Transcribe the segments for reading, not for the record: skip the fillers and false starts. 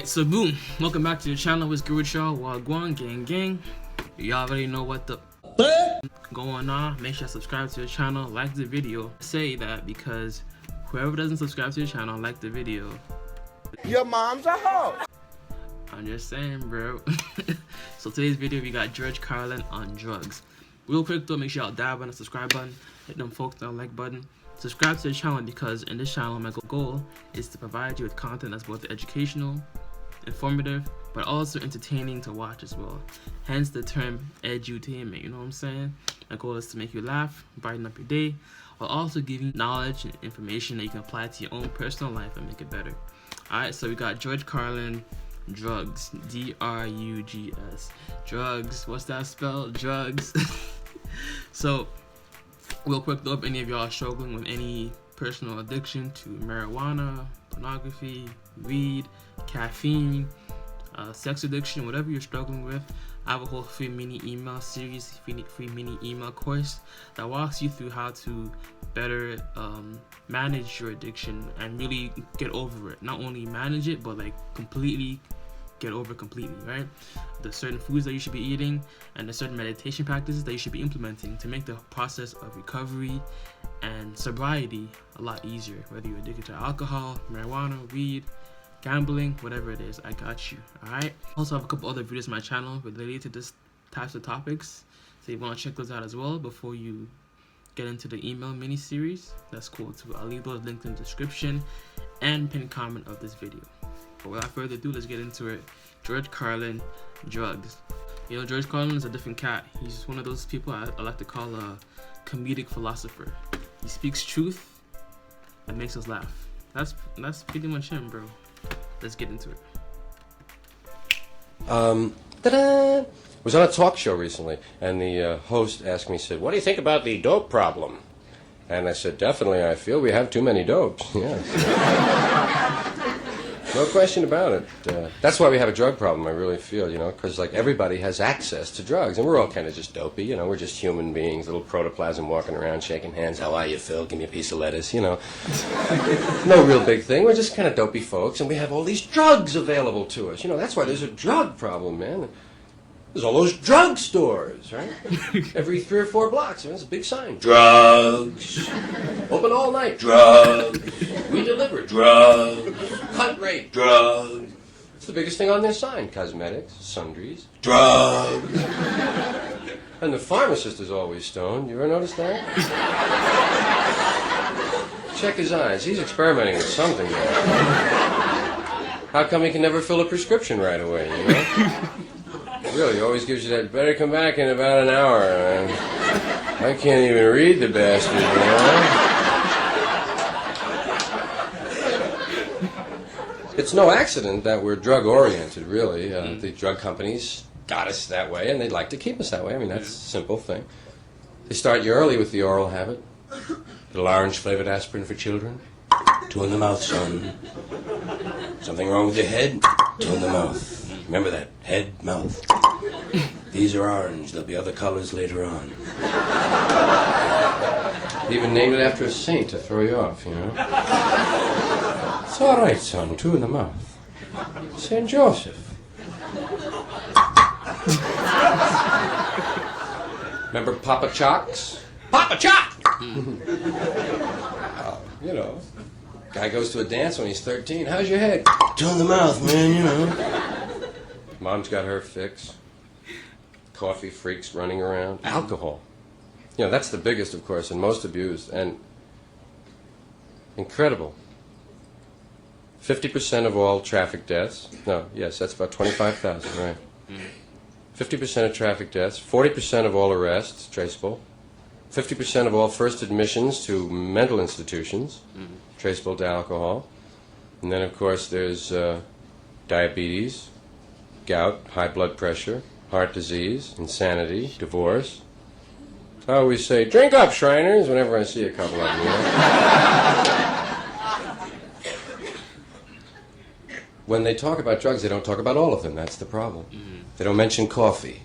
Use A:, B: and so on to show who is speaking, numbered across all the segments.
A: So boom, welcome back to the channel. What's good with y'all? Wagwan gang. Y'all already know what the going on. Make sure to subscribe to the channel, like the video. I say that because whoever doesn't subscribe to the channel, like the video,
B: your mom's a hoe.
A: I'm just saying, bro. So today's video, we got George Carlin on drugs. Real quick though, make sure y'all dab on the subscribe button, hit them folks on the like button. Subscribe to the channel because in this channel, my goal is to provide you with content that's both educational, informative, but also entertaining to watch as well. Hence the term edutainment, you know what I'm saying? My goal is to make you laugh, brighten up your day, while also giving knowledge and information that you can apply to your own personal life and make it better. Alright, so we got George Carlin, drugs, D-R-U-G-S. Drugs, what's that spelled? Drugs. So, real quick though, if any of y'all are struggling with any personal addiction to marijuana, pornography, weed, caffeine, sex addiction, whatever you're struggling with, I have a whole free mini email series, free mini email course that walks you through how to better manage your addiction and really get over it. Not only manage it, but like completely get over completely, right? The certain foods that you should be eating and the certain meditation practices that you should be implementing to make the process of recovery and sobriety a lot easier. Whether you're addicted to alcohol, marijuana, weed, gambling, whatever it is, I got you. Alright, also have a couple other videos on my channel related to this types of topics, so you want to check those out as well before you get into the email mini series. That's cool too. I'll leave those links in the description and pinned comment of this video. But without further ado, let's get into it. George Carlin, drugs. You know, George Carlin is a different cat. He's one of those people I like to call a comedic philosopher. He speaks truth and makes us laugh. That's pretty much him, bro. Let's get into it.
C: Ta-da! Was on a talk show recently, and the host asked me, said, "What do you think about the dope problem?" And I said, "Definitely, I feel we have too many dopes." Yes. No question about it. That's why we have a drug problem, I really feel, you know, because like everybody has access to drugs, and we're all kind of just dopey, you know, we're just human beings, little protoplasm walking around, shaking hands. How are you, Phil? Give me a piece of lettuce, you know. No real big thing. We're just kind of dopey folks, and we have all these drugs available to us. You know, that's why there's a drug problem, man. There's all those drug stores, right? Every 3 or 4 blocks, there's a big sign. Drugs. Open all night. Drugs. We deliver. Drugs. Cut rate. Drugs. It's the biggest thing on their sign. Cosmetics, sundries, drugs. And the pharmacist is always stoned. You ever notice that? Check his eyes. He's experimenting with something there. How come he can never fill a prescription right away, you know? Really, he always gives you that, "Better come back in about an hour." I can't even read the bastard, you know? It's no accident that we're drug-oriented, really. The drug companies got us that way, and they'd like to keep us that way. I mean, that's a simple thing. They start you early with the oral habit. Little orange-flavored aspirin for children. 2 in the mouth, son. Something wrong with your head? 2 in the mouth. Remember that, head, mouth. These are orange, there'll be other colors later on. Even named it after a saint to throw you off, you know. It's all right, son, 2 in the mouth. St. Joseph. Remember Papa Chocks? Papa Chock! You know, guy goes to a dance when he's 13. How's your head? 2 in the mouth, man, you know. Mom's got her fix. Coffee freaks running around. Alcohol. You know, that's the biggest, of course, and most abused. And incredible. 50% of all traffic deaths. No, yes, that's about 25,000, right. 50% of traffic deaths. 40% of all arrests, traceable. 50% of all first admissions to mental institutions, traceable to alcohol. And then, of course, there's diabetes, gout, high blood pressure, heart disease, insanity, divorce. So I always say, "Drink up, Shriners," whenever I see a couple of them. You know? When they talk about drugs, they don't talk about all of them. That's the problem. They don't mention coffee.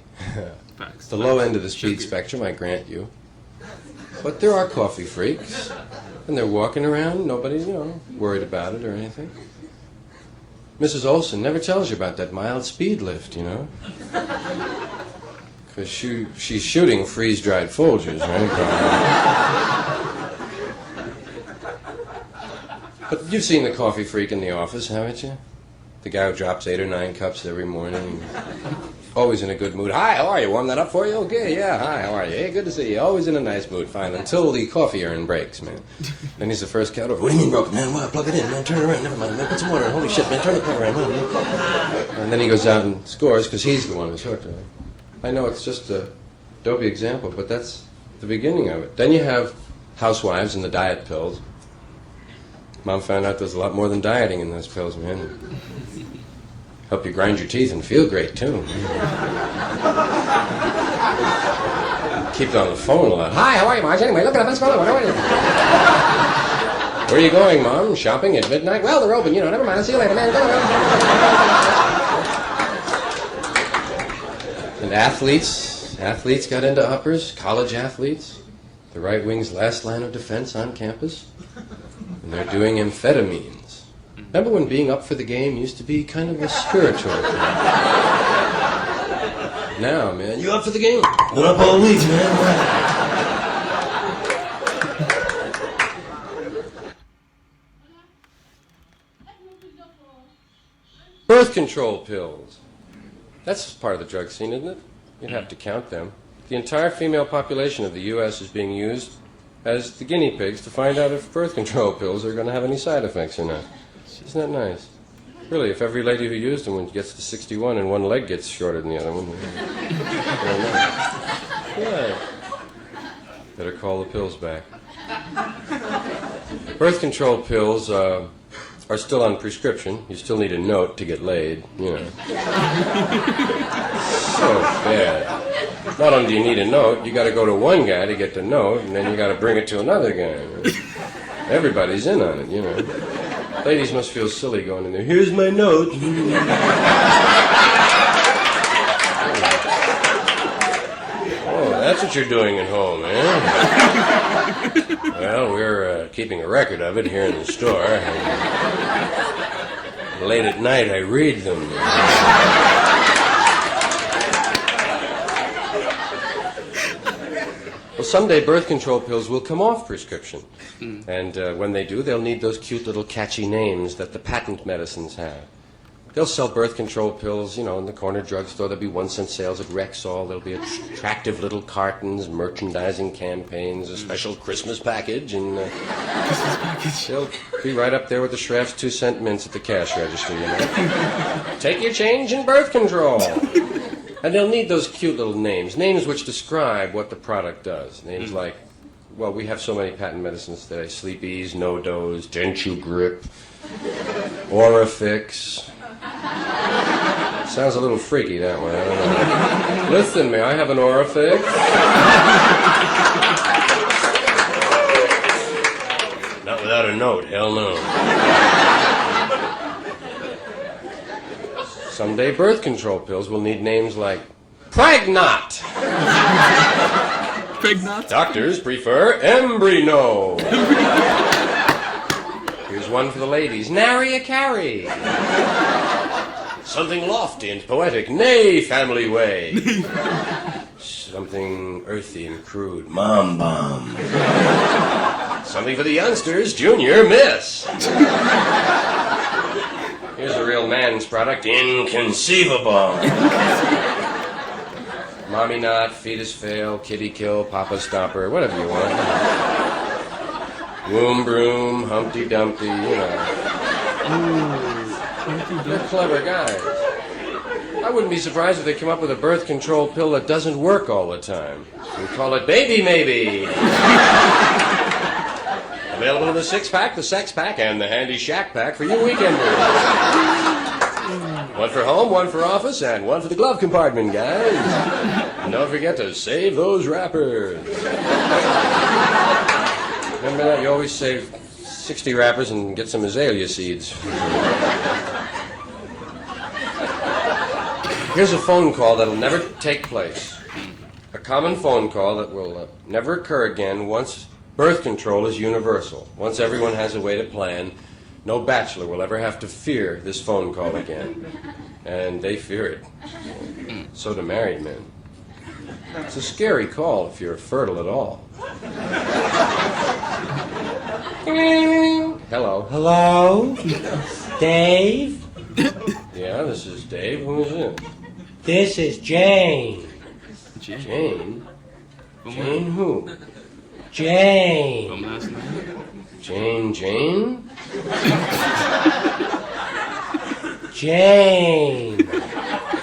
C: It's the low end of the speed spectrum, I grant you. But there are coffee freaks, and they're walking around. Nobody's, you know, worried about it or anything. Mrs. Olson never tells you about that mild speed lift, you know? Because she's shooting freeze-dried Folgers, right? But you've seen the coffee freak in the office, haven't you? The guy who drops 8 or 9 cups every morning. Always in a good mood. Hi, how are you? Warm that up for you? Okay, yeah, hi, how are you? Hey, good to see you. Always in a nice mood, fine, until the coffee urn breaks, man. Then he's the first cat over. What do you mean broken, man? Well, plug it in, man. Turn it around. Never mind, man. Put some water in. Holy shit, man. Turn the plug around. And then he goes out and scores because he's the one who's hooked. Right? I know it's just a dopey example, but that's the beginning of it. Then you have housewives and the diet pills. Mom found out there's a lot more than dieting in those pills, man. Help you grind your teeth and feel great, too. Keep it on the phone a lot. Hi, how are you, Marge? Anyway, look at us. How are you? Where are you going, Mom? Shopping at midnight? Well, they're open, you know. Never mind. I'll see you later, man. And athletes got into uppers. College athletes. The right wing's last line of defense on campus. And they're doing amphetamines. Remember when being up for the game used to be kind of a spiritual thing? Now, man, you up for the game? Been up all week, man. Birth control pills. That's part of the drug scene, isn't it? You'd have to count them. The entire female population of the U.S. is being used as the guinea pigs to find out if birth control pills are going to have any side effects or not. Isn't that nice? Really, if every lady who used them gets to 61 and one leg gets shorter than the other one. Yeah. Better call the pills back. Birth control pills are still on prescription. You still need a note to get laid, you know. So bad. Not only do you need a note, you got to go to one guy to get the note, and then you got to bring it to another guy. Everybody's in on it, you know. Ladies must feel silly going in there. Here's my note. Oh, that's what you're doing at home, eh? Well, we're keeping a record of it here in the store. Late at night, I read them. Well, someday birth control pills will come off prescription. And when they do, they'll need those cute little catchy names that the patent medicines have. They'll sell birth control pills, you know, in the corner drugstore. There'll be 1-cent sales at Rexall. There'll be attractive little cartons, merchandising campaigns, a special Christmas package, and they'll be right up there with the Schraff's 2-cent mints at the cash register, you know. Take your change in birth control. And they'll need those cute little names which describe what the product does. Names like, well, we have so many patent medicines today. Sleep Ease, No-Dose, Denture Grip, Orifix. Sounds a little freaky, that one. I don't know. Listen, may I have an Orifix? Not without a note, hell no. Someday birth control pills will need names like Pregnant.
A: Pregnant?
C: Doctors prefer Embryo. Here's one for the ladies. Nary a carry. Something lofty and poetic. Nay, family way. Something earthy and crude. Mom bomb. Something for the youngsters. Junior Miss. Here's a real man's product. Inconceivable. Mommy Not, Fetus Fail, Kitty Kill, Papa Stomper, whatever you want. Womb Broom, Humpty Dumpty, you know. They're clever guys. I wouldn't be surprised if they come up with a birth control pill that doesn't work all the time. We call it Baby Maybe. Available in the 6-pack, the sex pack, and the handy shack pack for you weekenders. One for home, one for office, and one for the glove compartment, guys. And don't forget to save those wrappers. Remember that? You always save 60 wrappers and get some azalea seeds. Here's a phone call that'll never take place. A common phone call that will never occur again once birth control is universal. Once everyone has a way to plan No bachelor will ever have to fear this phone call again. And they fear it. So do married men. It's a scary call if you're fertile at all. Hello.
D: Hello? Dave?
C: Yeah, this is Dave. Who is it?
D: This is Jane.
C: Jane? Jane who?
D: Jane.
A: From last night.
C: Jane?
D: Jane.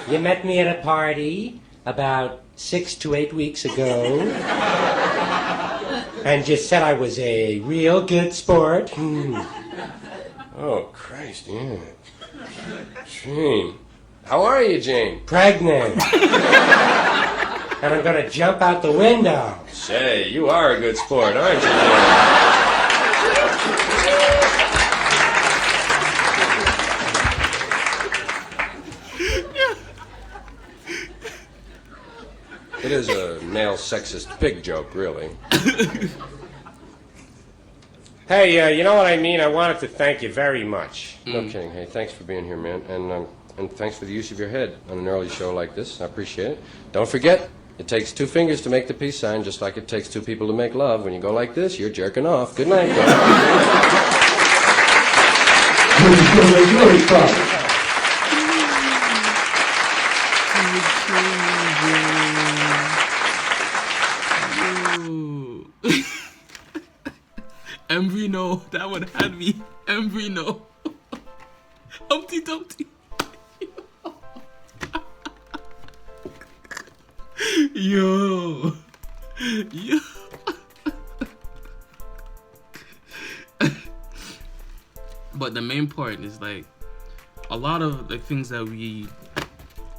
D: You met me at a party about 6 to 8 weeks ago. And you said I was a real good sport.
C: Oh, Christ, yeah. Jane. How are you, Jane?
D: Pregnant. And I'm gonna jump out the window.
C: Say, you are a good sport, aren't you, Jane? It is a male sexist pig joke, really.
D: Hey, you know what I mean? I wanted to thank you very much.
C: No kidding. Hey, thanks for being here, man. And thanks for the use of your head on an early show like this. I appreciate it. Don't forget, it takes 2 fingers to make the peace sign, just like it takes 2 people to make love. When you go like this, you're jerking off. Good night,
A: Embryo, that one had me. Embryo. Humpty Dumpty. Yo. But the main part is like a lot of the things that we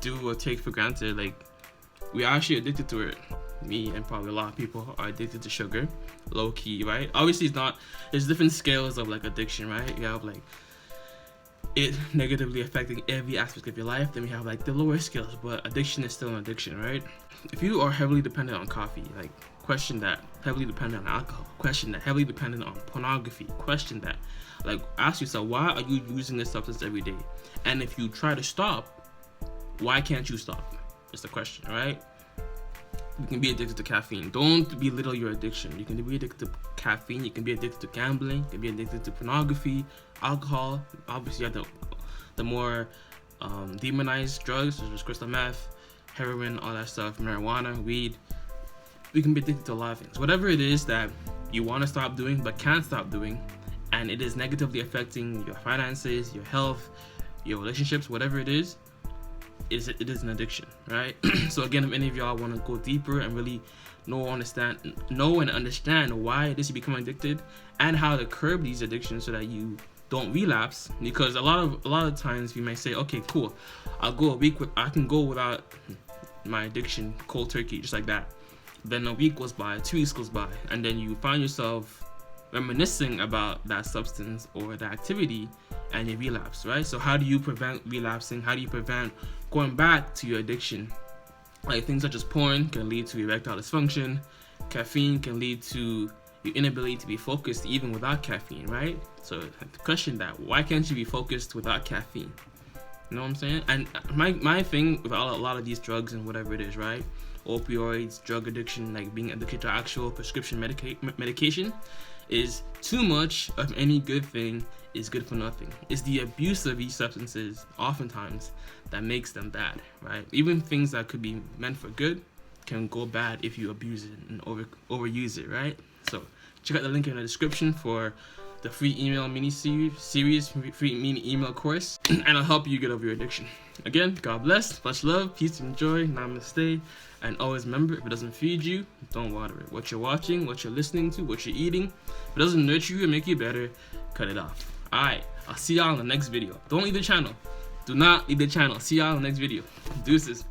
A: do or take for granted, like we're actually addicted to it. Me and probably a lot of people are addicted to sugar, low key, right? Obviously it's not, there's different scales of like addiction, right? You have like it negatively affecting every aspect of your life, then we have like the lower scales, but addiction is still an addiction, right? If you are heavily dependent on coffee, like question that. Heavily dependent on alcohol, question that. Heavily dependent on pornography, question that. Like ask yourself, why are you using this substance every day? And if you try to stop, why can't you stop? It's the question, right? You can be addicted to caffeine. Don't belittle your addiction. You can be addicted to caffeine. You can be addicted to gambling. You can be addicted to pornography, alcohol. Obviously, you have the more demonized drugs, such as crystal meth, heroin, all that stuff, marijuana, weed. We can be addicted to a lot of things. Whatever it is that you want to stop doing but can't stop doing, and it is negatively affecting your finances, your health, your relationships, whatever it is an addiction, right? So again, if any of y'all want to go deeper and really know and understand why it is you become addicted and how to curb these addictions so that you don't relapse, because a lot of times you might say, okay, cool, I'll go a week I can go without my addiction cold turkey, just like that. Then a week goes by, 2 weeks goes by, and then you find yourself reminiscing about that substance or the activity and you relapse, right? So how do you prevent relapsing? How do you prevent going back to your addiction? Like things such as porn can lead to erectile dysfunction. Caffeine can lead to your inability to be focused even without caffeine, right? So question that, why can't you be focused without caffeine? You know what I'm saying? And my thing with a lot of these drugs and whatever it is, right? Opioids, drug addiction, like being addicted to actual prescription medication, is too much of any good thing is good for nothing. It's the abuse of these substances oftentimes that makes them bad, right? Even things that could be meant for good can go bad if you abuse it and overuse it, right? So check out the link in the description for the free email free mini email course, and I'll help you get over your addiction. Again, God bless, much love, peace and joy, namaste, and always remember, if it doesn't feed you, don't water it. What you're watching, what you're listening to, what you're eating, if it doesn't nurture you and make you better, cut it off. Alright, I'll see y'all in the next video. Don't leave the channel. Do not leave the channel. See y'all in the next video. Deuces.